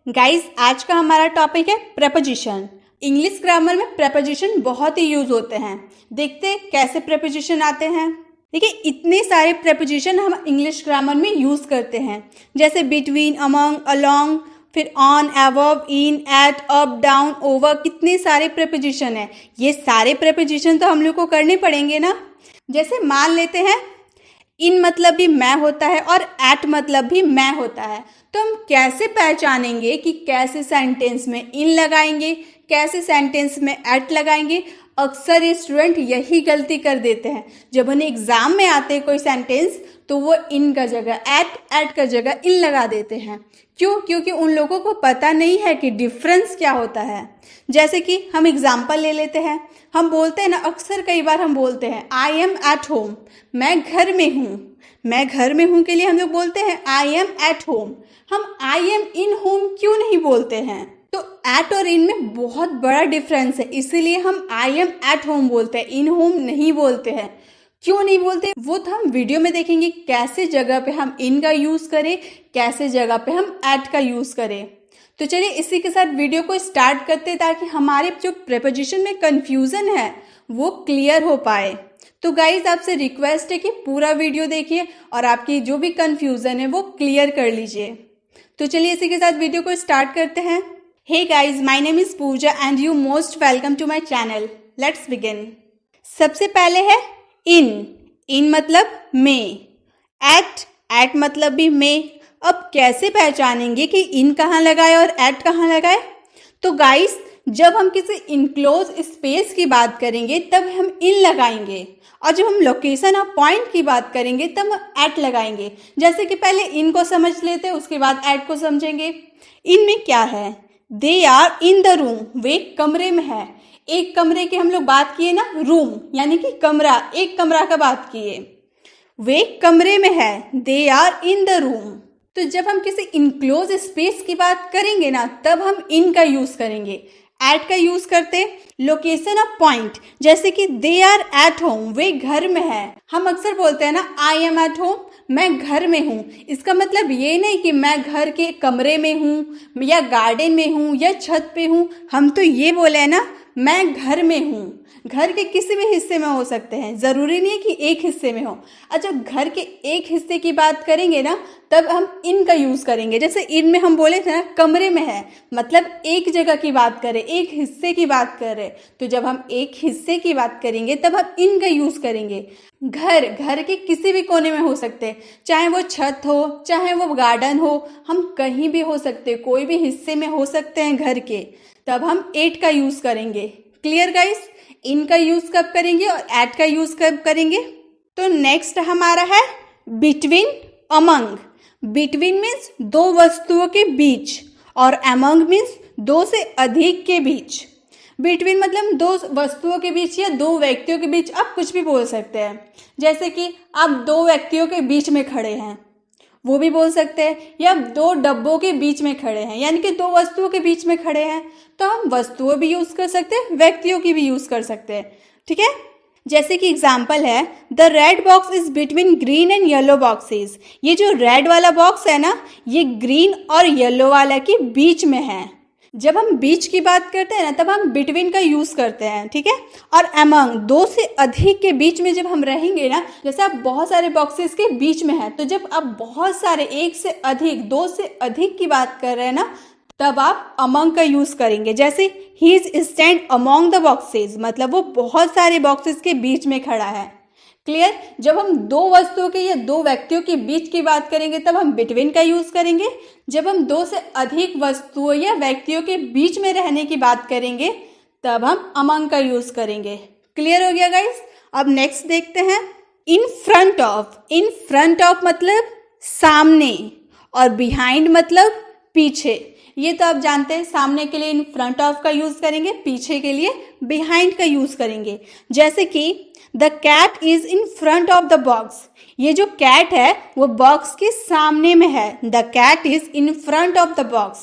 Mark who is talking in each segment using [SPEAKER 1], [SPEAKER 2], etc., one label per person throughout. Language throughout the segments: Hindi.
[SPEAKER 1] गाइस, आज का हमारा टॉपिक है प्रेपोजिशन। इंग्लिश ग्रामर में प्रेपोजिशन बहुत ही यूज होते हैं। देखते हैं कैसे प्रेपोजिशन आते हैं। देखिए, इतने सारे प्रेपोजिशन हम इंग्लिश ग्रामर में यूज करते हैं, जैसे बिटवीन, अमंग, अलोंग, फिर on, above, in, at, up, down, over. कितने सारे प्रेपोजिशन हैं। ये सारे प्रेपोजिशन तो हम लोग को करने पड़ेंगे ना। जैसे मान लेते हैं इन मतलब भी मैं होता है और एट मतलब भी मैं होता है, तो हम कैसे पहचानेंगे कि कैसे सेंटेंस में इन लगाएंगे, कैसे सेंटेंस में एट लगाएंगे। अक्सर ये स्टूडेंट यही गलती कर देते हैं। जब उन्हें एग्जाम में आते हैं कोई सेंटेंस, तो वो इन का जगह एट का जगह इन लगा देते हैं। क्यों? क्योंकि उन लोगों को पता नहीं है कि डिफरेंस क्या होता है। जैसे कि हम एग्जाम्पल ले लेते हैं। हम बोलते हैं ना, अक्सर कई बार हम बोलते हैं आई एम एट होम, मैं घर में हूँ। मैं घर में हूँ के लिए हम लोग बोलते हैं आई एम एट होम। हम आई एम इन होम क्यों नहीं बोलते हैं? तो एट और इन में बहुत बड़ा डिफरेंस है, इसीलिए हम आई एम एट होम बोलते हैं, इन होम नहीं बोलते हैं। क्यों नहीं बोलते वो तो हम वीडियो में देखेंगे, कैसे जगह पे हम इन का यूज करें, कैसे जगह पे हम एट का यूज करें। तो चलिए इसी के साथ वीडियो को स्टार्ट करते हैं, ताकि हमारे जो प्रेपोजिशन में कंफ्यूजन है वो क्लियर हो पाए। तो गाइज, आपसे रिक्वेस्ट है कि पूरा वीडियो देखिए और आपकी जो भी कंफ्यूजन है वो क्लियर कर लीजिए। तो चलिए इसी के साथ वीडियो को स्टार्ट करते हैं। Hey guys, my name is Pooja and you most welcome to my channel. Let's begin. सबसे पहले है इन। इन मतलब में। एट मतलब भी में। अब कैसे पहचानेंगे कि इन कहाँ लगाए और एट कहाँ लगाए? तो गाइस, जब हम किसी इनक्लोज स्पेस की बात करेंगे तब हम इन लगाएंगे, और जब हम लोकेशन और पॉइंट की बात करेंगे तब हम एट लगाएंगे। जैसे कि पहले इन को समझ लेते हैं, उसके बाद एट को समझेंगे। इन में क्या है? They are in the room, वे कमरे में है। एक कमरे की हम लोग बात किए ना, रूम यानी कि कमरा, एक कमरा का बात किए। वे कमरे में है, they are in the room. तो जब हम किसी इनक्लोज स्पेस की बात करेंगे ना, तब हम इन का यूज करेंगे। एट का यूज करते लोकेशन ऑफ पॉइंट, जैसे कि दे आर एट होम, वे घर में है। हम अक्सर बोलते हैं ना आई एम एट होम, मैं घर में हूँ। इसका मतलब ये नहीं कि मैं घर के कमरे में हूँ या गार्डन में हूँ या छत पे हूँ। हम तो ये बोले हैं ना, मैं घर में हूँ। घर के किसी भी हिस्से में हो सकते हैं, जरूरी नहीं है कि एक हिस्से में हो। और जब घर के एक हिस्से की बात करेंगे ना, तब हम इन का यूज करेंगे। जैसे इन में हम बोले थे ना कमरे में है, मतलब एक जगह की बात करें, एक हिस्से की बात करें। तो जब हम एक हिस्से की बात करेंगे तब हम इन का यूज करेंगे। घर के किसी भी कोने में हो सकते हैं, चाहे वो छत हो, चाहे वो गार्डन हो, हम कहीं भी हो सकते, कोई भी हिस्से में हो सकते हैं घर के। तब हम एट का यूज करेंगे। Clear guys? इन का यूज कब करेंगे और एट का यूज कब करेंगे? तो नेक्स्ट हमारा है बिटवीन, अमंग। बिटवीन मीन्स दो वस्तुओं के बीच, और अमंग मीन्स दो से अधिक के बीच। बिटवीन मतलब दो वस्तुओं के बीच या दो व्यक्तियों के बीच, आप कुछ भी बोल सकते हैं। जैसे कि आप दो व्यक्तियों के बीच में खड़े हैं, वो भी बोल सकते हैं, या दो डब्बों के बीच में खड़े हैं, यानी कि दो वस्तुओं के बीच में खड़े हैं। तो हम वस्तुओं भी यूज कर सकते हैं, व्यक्तियों की भी यूज कर सकते हैं। ठीक है? जैसे कि एग्जाम्पल है, the red box is between green and yellow boxes. ये जो रेड वाला बॉक्स है ना, ये ग्रीन और येलो वाला के बीच में है। जब हम बीच की बात करते हैं ना, तब हम बिटवीन का यूज करते हैं। ठीक है? और अमंग, दो से अधिक के बीच में जब हम रहेंगे ना, जैसे आप बहुत सारे बॉक्सेस के बीच में हैं, तो जब आप बहुत सारे, एक से अधिक, दो से अधिक की बात कर रहे हैं ना, तब आप अमंग का यूज करेंगे। जैसे he is stand among the boxes, मतलब वो बहुत सारे बॉक्सेस के बीच में खड़ा है। क्लियर? जब हम दो वस्तुओं के या दो व्यक्तियों के बीच की बात करेंगे तब हम बिटवीन का यूज करेंगे। जब हम दो से अधिक वस्तुओं या व्यक्तियों के बीच में रहने की बात करेंगे तब हम अमंग का यूज करेंगे। क्लियर हो गया गाइस? अब नेक्स्ट देखते हैं इन front of. In front of मतलब सामने, और बिहाइंड मतलब पीछे। ये तो आप जानते हैं, सामने के लिए इन फ्रंट ऑफ का यूज करेंगे, पीछे के लिए बिहाइंड का यूज करेंगे। जैसे कि the cat is in front of the box, ये जो कैट है वो बॉक्स के सामने में है। The cat is in front of the box.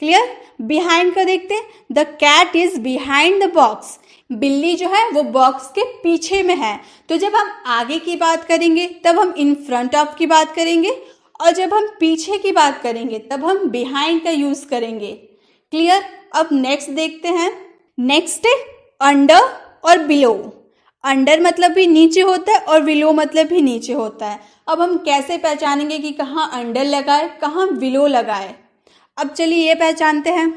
[SPEAKER 1] Clear? Behind का देखते हैं, the cat is behind the box, बिल्ली जो है वो बॉक्स के पीछे में है। तो जब हम आगे की बात करेंगे तब हम इन फ्रंट ऑफ की बात करेंगे, और जब हम पीछे की बात करेंगे तब हम बिहाइंड का यूज करेंगे। क्लियर? अब नेक्स्ट देखते हैं। नेक्स्ट है अंडर और बिलो। अंडर मतलब भी नीचे होता है और बिलो मतलब भी नीचे होता है। अब हम कैसे पहचानेंगे कि कहाँ अंडर लगाए कहाँ बिलो लगाए? अब चलिए ये पहचानते हैं।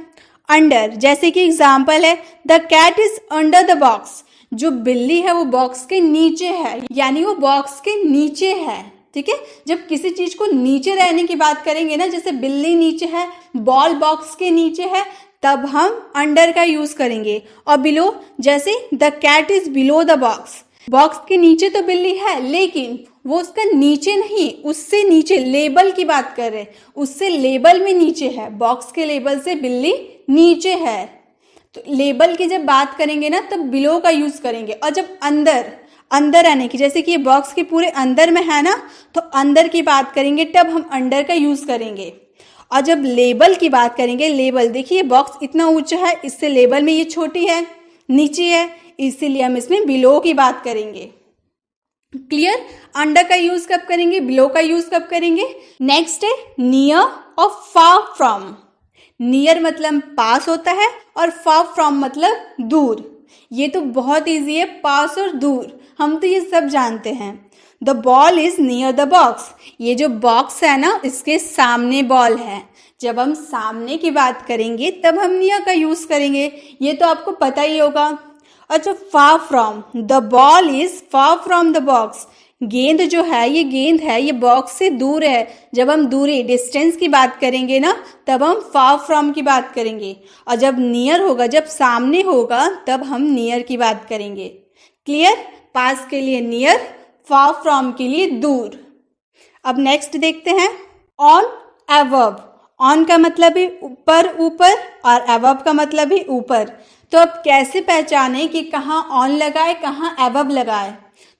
[SPEAKER 1] अंडर, जैसे कि एग्जाम्पल है the cat is under the box. जो बिल्ली है वो बॉक्स के नीचे है, यानी वो बॉक्स के नीचे है। ठीक है, जब किसी चीज को नीचे रहने की बात करेंगे ना, जैसे बिल्ली नीचे है, बॉल बॉक्स के नीचे है, तब हम अंडर का यूज करेंगे। और बिलो, जैसे the cat is below the box. Box के नीचे तो बिल्ली है लेकिन वो उसका नीचे नहीं, उससे नीचे, लेबल की बात कर रहे, उससे लेबल में नीचे है। बॉक्स के लेबल से बिल्ली नीचे है, तो लेबल की जब बात करेंगे ना तब बिलो का यूज करेंगे। और जब अंदर, अंदर आने की, जैसे कि ये बॉक्स के पूरे अंदर में है ना, तो अंदर की बात करेंगे तब हम अंडर का यूज करेंगे। और जब लेबल की बात करेंगे, लेबल देखिए बॉक्स इतना ऊंचा है, इससे लेबल में ये छोटी है, नीचे है, इसीलिए हम इसमें बिलो की बात करेंगे। क्लियर? अंडर का यूज कब करेंगे, बिलो का यूज कब करेंगे? नेक्स्ट है नियर और फार फ्रॉम। नियर मतलब पास होता है और फार फ्रॉम मतलब दूर। ये तो बहुत इजी है, पास और दूर, हम तो ये सब जानते हैं। The ball is near the box. ये जो बॉक्स है ना, इसके सामने बॉल है। जब हम सामने की बात करेंगे तब हम नियर का यूज करेंगे, ये तो आपको पता ही होगा। अच्छा, far from, the ball is far from the box. गेंद जो है, ये गेंद है, ये बॉक्स से दूर है। जब हम दूरी, डिस्टेंस की बात करेंगे ना, तब हम फार फ्रॉम की बात करेंगे। और जब नियर होगा, जब सामने होगा, तब हम नियर की बात करेंगे। क्लियर? पास के लिए नियर, फार फ्रॉम के लिए दूर। अब नेक्स्ट देखते हैं ऑन अबव। ऑन का मतलब ही ऊपर, ऊपर, और अबव का मतलब ही ऊपर। तो अब कैसे पहचाने कि कहाँ ऑन लगाए कहाँ अबव लगाए?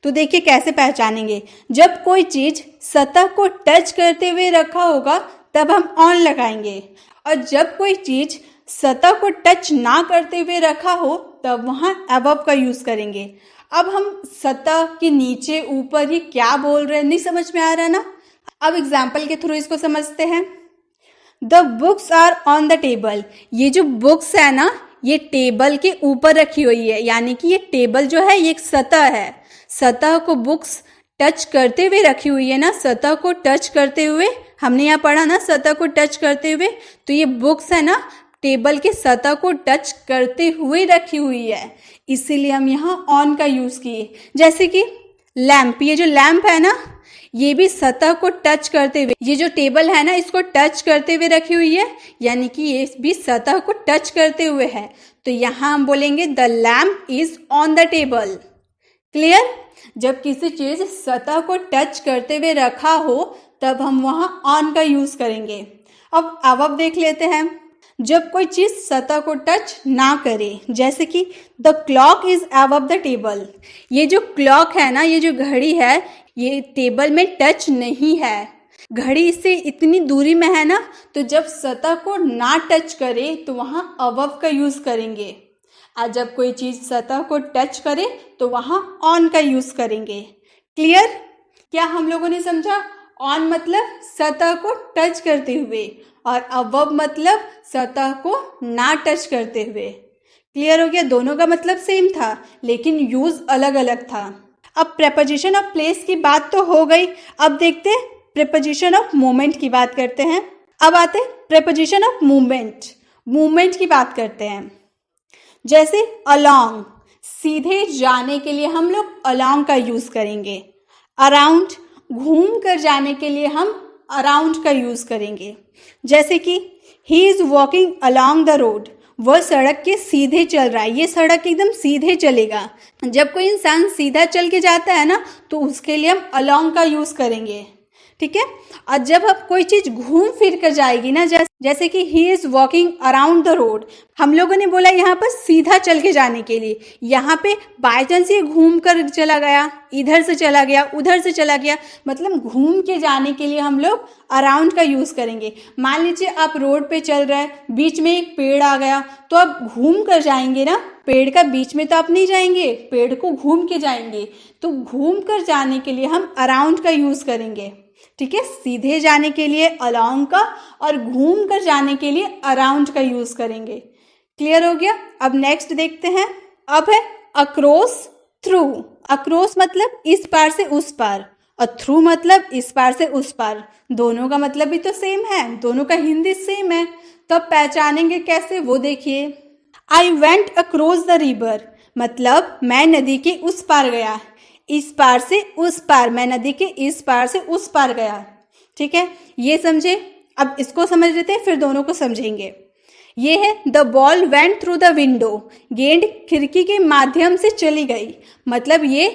[SPEAKER 1] तो देखिए कैसे पहचानेंगे। जब कोई चीज सतह को टच करते हुए रखा होगा तब हम ऑन लगाएंगे, और जब कोई चीज सतह को टच ना करते हुए रखा हो तब वहां अबव का यूज करेंगे। अब हम सतह के नीचे ऊपर ये क्या बोल रहे हैं, नहीं समझ में आ रहा ना? अब एग्जाम्पल के थ्रू इसको समझते हैं। The books are on the table. ये जो बुक्स है ना, ये टेबल के ऊपर रखी हुई है, यानी कि ये टेबल जो है ये एक सतह है। सतह को बुक्स टच करते हुए रखी हुई है ना, सतह को टच करते हुए, हमने यहाँ पढ़ा ना सतह को टच करते हुए, तो ये बुक्स है ना टेबल के सतह को टच करते हुए रखी हुई है, इसीलिए हम यहाँ ऑन का यूज किए। जैसे कि लैंप, ये जो लैंप है ना, ये भी सतह को टच करते हुए, ये जो टेबल है ना इसको टच करते हुए रखी हुई है, यानी कि ये भी सतह को टच करते हुए है। तो यहाँ हम बोलेंगे the lamp is on the table. Clear? जब किसी चीज सतह को टच करते हुए रखा हो तब हम वहां ऑन का यूज करेंगे। अब देख लेते हैं। जब कोई चीज सतह को टच ना करे, जैसे कि the clock is above the table. ये जो क्लॉक है ना, ये जो घड़ी है, ये टेबल में टच नहीं है, घड़ी इससे इतनी दूरी में है ना, तो जब सतह को ना टच करे तो वहां अबव का यूज करेंगे। और जब कोई चीज सतह को टच करे तो वहां ऑन का यूज करेंगे। क्लियर? क्या हम लोगों ने समझा? ऑन मतलब सतह को टच करते हुए और अबव मतलब सतह को ना टच करते हुए। क्लियर हो गया? दोनों का मतलब सेम था लेकिन यूज अलग अलग था। अब प्रेपोजिशन ऑफ प्लेस की बात तो हो गई, अब देखते हैं प्रेपोजिशन ऑफ मूवमेंट की बात करते हैं। अब आते हैं प्रेपोजिशन ऑफ मूवमेंट। मूवमेंट की बात करते हैं। जैसे अलोंग, सीधे जाने के लिए हम लोग अलोंग का यूज करेंगे। अराउंड, घूम कर जाने के लिए हम अराउंड का यूज करेंगे। जैसे कि he is walking along the road, वह सड़क के सीधे चल रहा है, ये सड़क एकदम सीधे चलेगा। जब कोई इंसान सीधा चल के जाता है ना तो उसके लिए हम अलोंग का यूज करेंगे। ठीक है? और जब अब कोई चीज घूम फिर कर जाएगी ना, जैसे कि he is walking around the road, हम लोगों ने बोला यहाँ पर सीधा चल के जाने के लिए, यहाँ पे बाय चांस ये घूम कर चला गया, इधर से चला गया, उधर से चला गया, मतलब घूम के जाने के लिए हम लोग अराउंड का यूज करेंगे। मान लीजिए आप रोड पे चल रहे हैं, बीच में एक पेड़ आ गया, तो आप घूम कर जाएंगे ना, पेड़ का बीच में तो आप नहीं जाएंगे, पेड़ को घूम के जाएंगे, तो घूम कर जाने के लिए हम अराउंड का यूज करेंगे। ठीक है, सीधे जाने के लिए अलोंग का और घूम कर जाने के लिए अराउंड का यूज करेंगे। क्लियर हो गया। अब नेक्स्ट देखते हैं। अब है अक्रॉस, थ्रू। अक्रॉस मतलब इस पार से उस पार और थ्रू मतलब इस पार से उस पार। दोनों का मतलब भी तो सेम है, दोनों का हिंदी सेम है, तो अब पहचानेंगे कैसे वो देखिए। I went across the river मतलब मैं नदी के उस पार गया। इस पार से उस पार, मैं नदी के इस पार से उस पार गया। ठीक है, ये समझे। अब इसको समझ लेते हैं, फिर दोनों को समझेंगे। ये है the ball went through the window, गेंद खिड़की के माध्यम से चली गई। मतलब ये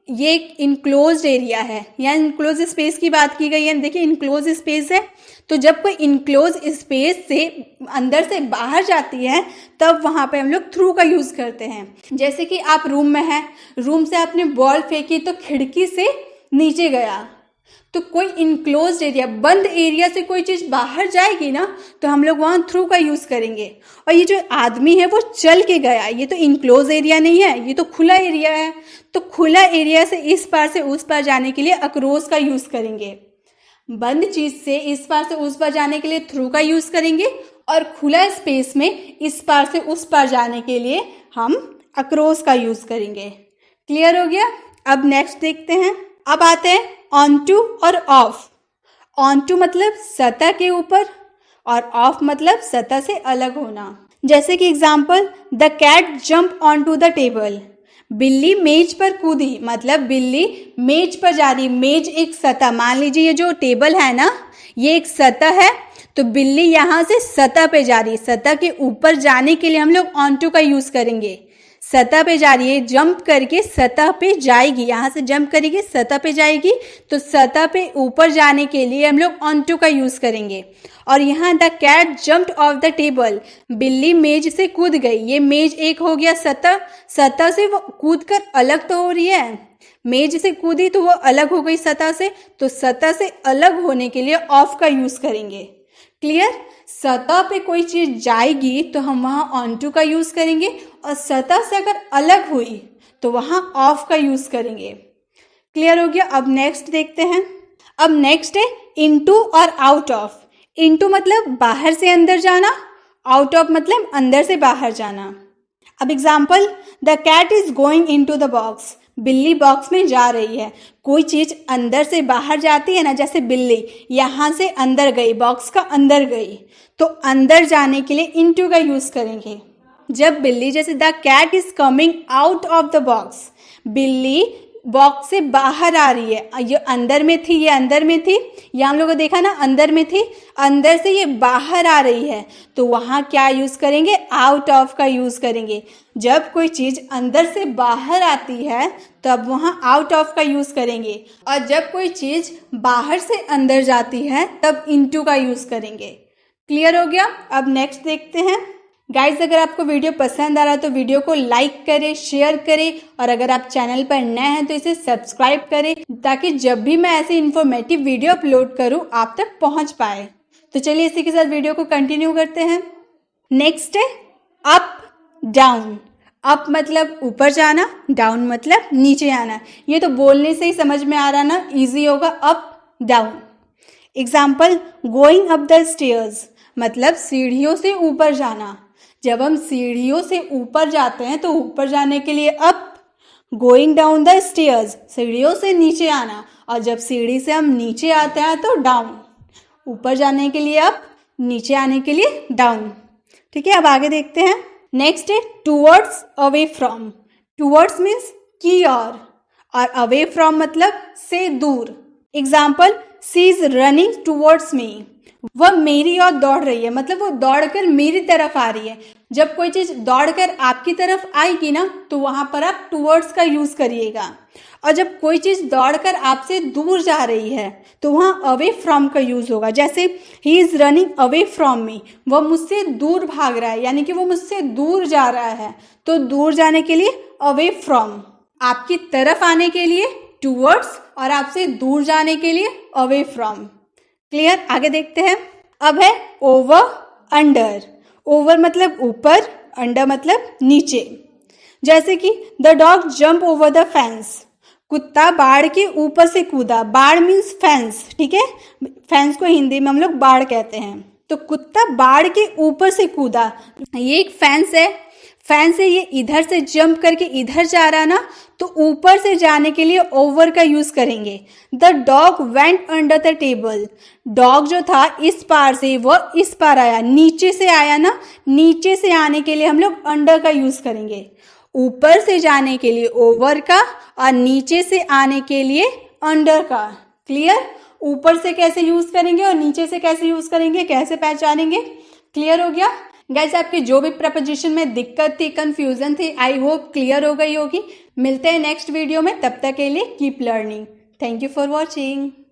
[SPEAKER 1] एक इनक्लोज्ड एरिया है, यहाँ इनक्लोज स्पेस की बात की गई है। देखिए इनक्लोज स्पेस है, तो जब कोई इनक्लोज स्पेस से अंदर से बाहर जाती है तब वहाँ पे हम लोग थ्रू का यूज़ करते हैं। जैसे कि आप रूम में हैं, रूम से आपने बॉल फेंकी तो खिड़की से नीचे गया, तो कोई इनक्लोज्ड एरिया, बंद एरिया से कोई चीज़ बाहर जाएगी ना, तो हम लोग वहाँ थ्रू का यूज़ करेंगे। और ये जो आदमी है वो चल के गया, ये तो इनक्लोज एरिया नहीं है, ये तो खुला एरिया है। तो खुला एरिया से इस पार से उस पार जाने के लिए अक्रॉस का यूज़ करेंगे। बंद चीज़ से इस पार से उस पार जाने के लिए थ्रू का यूज़ करेंगे, और खुला स्पेस में इस पार से उस पार जाने के लिए हम अक्रॉस का यूज़ करेंगे। क्लियर हो गया। अब नेक्स्ट देखते हैं। अब आते हैं ऑन टू और ऑफ। ऑन टू मतलब सतह के ऊपर और ऑफ मतलब सतह से अलग होना। जैसे कि example, the cat jump on to the table, बिल्ली मेज पर कूदी मतलब बिल्ली मेज पर जा रही। मेज एक सतह, मान लीजिए ये जो टेबल है ना, ये एक सतह है, तो बिल्ली यहाँ से सतह पे जा रही है। सतह के ऊपर जाने के लिए हम लोग ऑन टू का यूज़ करेंगे। सतह पे जा रही है, जंप करके सतह पे जाएगी, यहाँ से जंप करेगी सतह पे जाएगी, तो सतह पे ऊपर जाने के लिए हम लोग ऑन टू का यूज़ करेंगे। और यहाँ the cat jumped off the table, बिल्ली मेज से कूद गई। ये मेज एक हो गया सतह, सतह से वो कूद कर अलग तो हो रही है, मेज से कूदी तो वो अलग हो गई सतह से, तो सतह से अलग होने के लिए ऑफ का यूज़ करेंगे। क्लियर। सतह पे कोई चीज़ जाएगी तो हम वहाँ ऑन टू का यूज़ करेंगे, और सतह से अगर अलग हुई तो वहाँ ऑफ का यूज़ करेंगे। क्लियर हो गया। अब नेक्स्ट देखते हैं। अब नेक्स्ट है इनटू और आउट ऑफ। इनटू मतलब बाहर से अंदर जाना, आउट ऑफ मतलब अंदर से बाहर जाना। अब example, the cat is going into the box, बिल्ली बॉक्स में जा रही है। कोई चीज़ अंदर से बाहर जाती है ना, जैसे बिल्ली यहाँ से अंदर गई, बॉक्स का अंदर गई, तो अंदर जाने के लिए इनटू का यूज़ करेंगे। जब बिल्ली, जैसे the cat is coming out of the box, बिल्ली बॉक्स से बाहर आ रही है। ये अंदर में थी, ये अंदर में थी, ये हम लोगों को देखा ना अंदर में थी, अंदर से ये बाहर आ रही है, तो वहाँ क्या यूज़ करेंगे? आउट ऑफ का यूज़ करेंगे। जब कोई चीज़ अंदर से बाहर आती है तब वहाँ आउट ऑफ का यूज़ करेंगे, और जब कोई चीज़ बाहर से अंदर जाती है तब इनटू का यूज़ करेंगे। क्लियर हो गया। अब नेक्स्ट देखते हैं। गाइज, अगर आपको वीडियो पसंद आ रहा है तो वीडियो को लाइक करें, शेयर करें, और अगर आप चैनल पर नए हैं तो इसे सब्सक्राइब करें, ताकि जब भी मैं ऐसे इन्फॉर्मेटिव वीडियो अपलोड करूं आप तक पहुंच पाए। तो चलिए इसी के साथ वीडियो को कंटिन्यू करते हैं। नेक्स्ट है अप डाउन। अप मतलब ऊपर जाना, डाउन मतलब नीचे आना। ये तो बोलने से ही समझ में आ रहा ना, ईजी होगा। Up down. Example, going up the stairs मतलब सीढ़ियों से ऊपर जाना। जब हम सीढ़ियों से ऊपर जाते हैं तो ऊपर जाने के लिए up, going down the stairs सीढ़ियों से नीचे आना, और जब सीढ़ी से हम नीचे आते हैं तो डाउन, ऊपर जाने के लिए अप, नीचे आने के लिए डाउन। ठीक है, अब आगे देखते हैं। नेक्स्ट है towards, away from. Towards means की और अवे फ्रॉम मतलब से दूर। Example, she is running towards me, वह मेरी ओर दौड़ रही है, मतलब वो दौड़कर मेरी तरफ आ रही है। जब कोई चीज़ दौड़कर आपकी तरफ आएगी ना तो वहाँ पर आप टूवर्ड्स का यूज़ करिएगा, और जब कोई चीज़ दौड़कर आपसे दूर जा रही है तो वहाँ अवे फ्रॉम का यूज़ होगा। जैसे he is running away from me, वह मुझसे दूर भाग रहा है, यानी कि वो मुझसे दूर जा रहा है, तो दूर जाने के लिए अवे फ्रॉम। आपकी तरफ आने के लिए टूवर्ड्स, और आपसे दूर जाने के लिए अवे फ्रॉम। क्लियर। आगे देखते हैं। अब है ओवर अंडर। ओवर मतलब ऊपर, अंडर मतलब नीचे। जैसे कि the dog jump over the fence, कुत्ता बाढ़ के ऊपर से कूदा। बाढ़ मीन्स फेंस, ठीक है, फेंस को हिंदी में हम लोग बाढ़ कहते हैं। तो कुत्ता बाढ़ के ऊपर से कूदा, ये एक फेंस है, फेंस है, ये इधर से जंप करके इधर जा रहा ना, तो ऊपर से जाने के लिए ओवर का यूज करेंगे। The dog went under the table, dog जो था इस पार से वह इस पार आया, नीचे से आया ना, नीचे से आने के लिए हम लोग अंडर का यूज करेंगे। ऊपर से जाने के लिए ओवर का और नीचे से आने के लिए अंडर का। क्लियर? ऊपर से कैसे यूज करेंगे और नीचे से कैसे यूज करेंगे, कैसे पहचानेंगे? क्लियर हो गया? गाइस, आपकी जो भी प्रपोजिशन में दिक्कत थी, कंफ्यूजन थी, आई होप क्लियर हो गई होगी। मिलते हैं नेक्स्ट वीडियो में, तब तक के लिए keep learning. Thank you for watching.